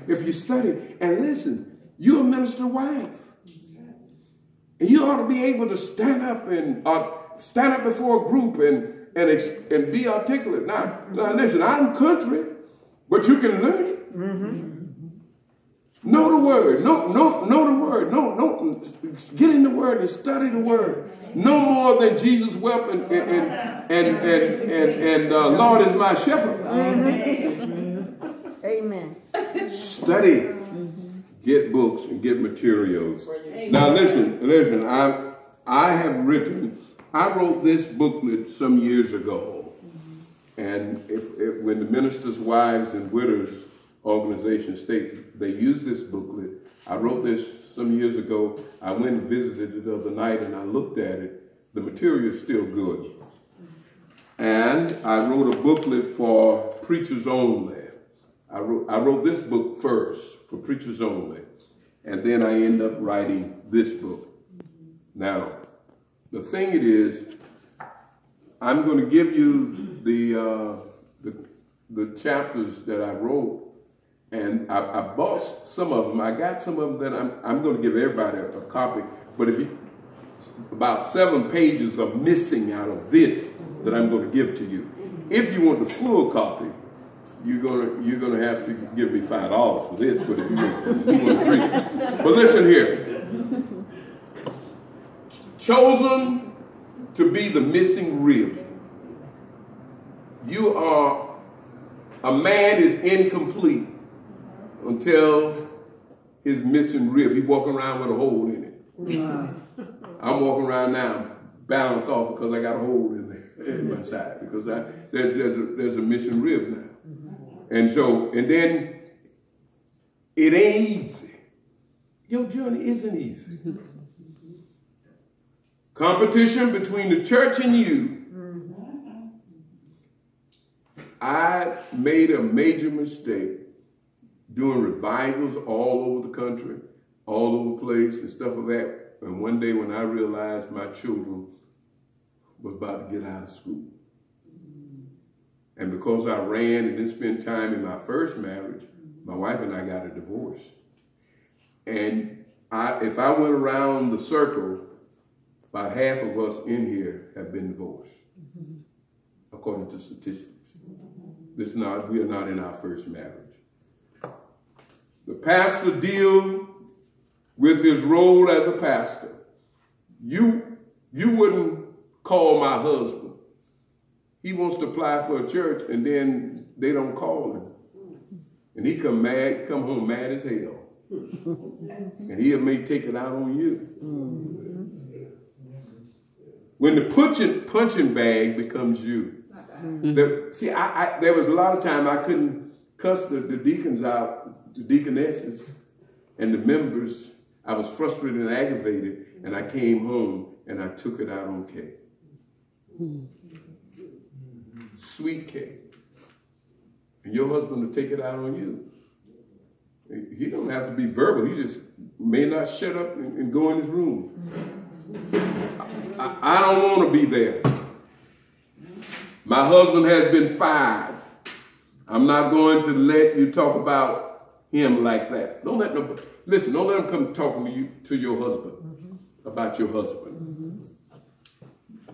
if you study. And listen, you're a minister wife. And you ought to be able to stand up before a group and be articulate. Now listen, I'm country, but you can learn it. Know the word. Know the word. Get in the word and study the word. No more than Jesus wept and Lord is my shepherd. Amen. Study. Get books and get materials. Now listen. I wrote this booklet some years ago. And when the Ministers' Wives and Widows organization they use this booklet. I wrote this some years ago. I went and visited it the other night and I looked at it. The material is still good. And I wrote a booklet for preachers only. I wrote this book first for preachers only. And then I end up writing this book. Now, the thing it is, I'm going to give you the chapters that I wrote. And I bought some of them. I got some of them that I'm going to give everybody a copy. But about 7 pages are missing out of this that I'm going to give to you. If you want the full copy, you're gonna have to give me $5 for this. But if you want to read it. But listen here. Chosen to be the missing rib. A man is incomplete until his missing rib. He's walking around with a hole in it. Wow. I'm walking around now, balanced off because I got a hole in there in my side because there's a missing rib now. And then it ain't easy. Your journey isn't easy. Competition between the church and you. I made a major mistake doing revivals all over the country, all over the place and stuff like that. And one day when I realized my children was about to get out of school. And because I ran and didn't spend time in my first marriage, my wife and I got a divorce. And if I went around the circle, about half of us in here have been divorced, according to statistics. We are not in our first marriage. The pastor deals with his role as a pastor. You wouldn't call my husband. He wants to apply for a church and then they don't call him. And he come home mad as hell. And he may take it out on you. When the punching bag becomes you. There was a lot of time I couldn't cuss the deacons out, the deaconesses, and the members. I was frustrated and aggravated, and I came home and I took it out on Kay. Sweet Kay. And your husband will take it out on you. He don't have to be verbal. He just may not shut up and go in his room. I don't want to be there. My husband has been fired. I'm not going to let you talk about him like that. Don't let him come talking to your husband about your husband.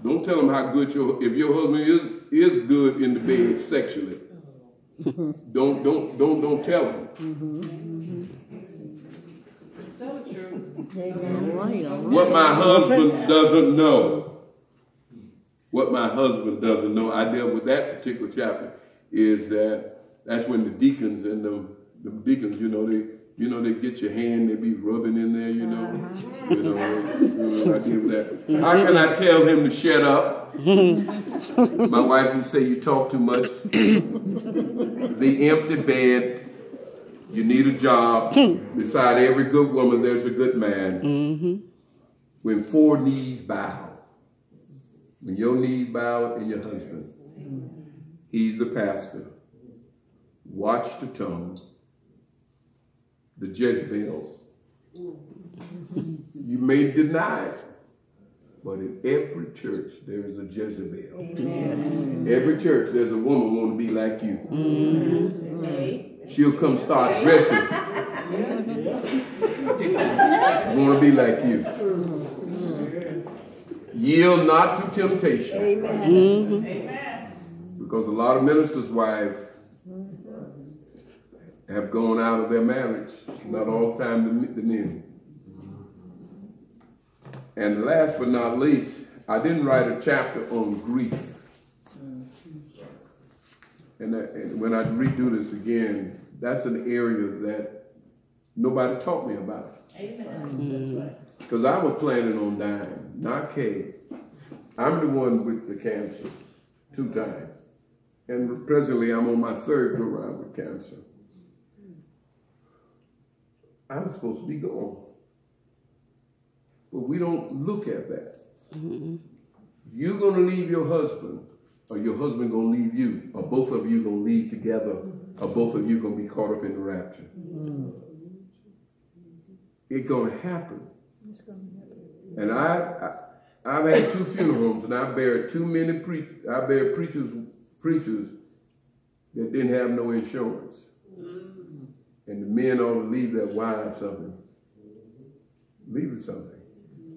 Don't tell him how good if your husband is good in the bed sexually. Don't tell him. Tell the truth. What my husband doesn't know. What my husband doesn't know, I dealt with that particular chapter, is that's when the deacons and the deacons, they get your hand, they be rubbing in there, I deal with that. How can I tell him to shut up? My wife would say, you talk too much. The empty bed, you need a job. Beside every good woman, there's a good man. When 4 knees bow, when your knees bow in your husband, he's the pastor. Watch the tongue. The Jezebels. You may deny it, but in every church there is a Jezebel. Amen. Every church there's a woman want to be like you. she'll come start dressing. Want to be like you. Yield not to temptation. Amen. Because a lot of ministers' wives have gone out of their marriage. Not all the time the men. And last but not least, I didn't write a chapter on grief. And when I redo this again, that's an area that nobody taught me about. Amen. Because I was planning on dying, not Kay. I'm the one with the cancer 2 times. And presently I'm on my 3rd go round with cancer. I was supposed to be gone. But we don't look at that. You're going to leave your husband, or your husband going to leave you, or both of you going to leave together, or both of you going to be caught up in the rapture. It's going to happen. And I've had 2 funeral homes, and I buried too many preachers. I buried preachers that didn't have no insurance. And the men ought to leave their wives something. Leave it something.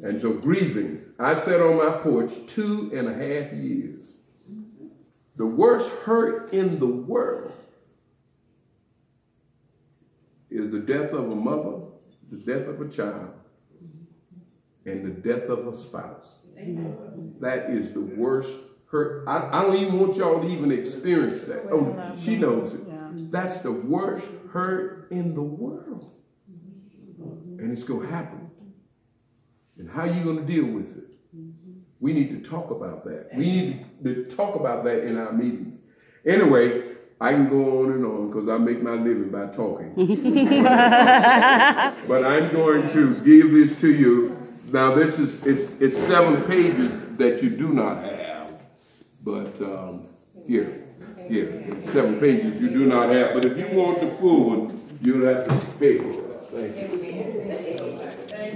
And so grieving, I sat on my porch 2.5 years. The worst hurt in the world is the death of a mother, the death of a child, and the death of a spouse. That is the worst hurt. I don't even want y'all to even experience that. Oh, she knows it. That's the worst hurt in the world. And it's going to happen. And how are you going to deal with it? We need to talk about that. We need to talk about that in our meetings. Anyway, I can go on and on because I make my living by talking. But I'm going to give this to you. Now, this is it's 7 pages that you do not have. But here, it's 7 pages you do not have. But if you want the full one, you'll have to pay for it. Thank you.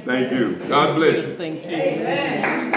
Thank you. God bless you. Thank you. Amen.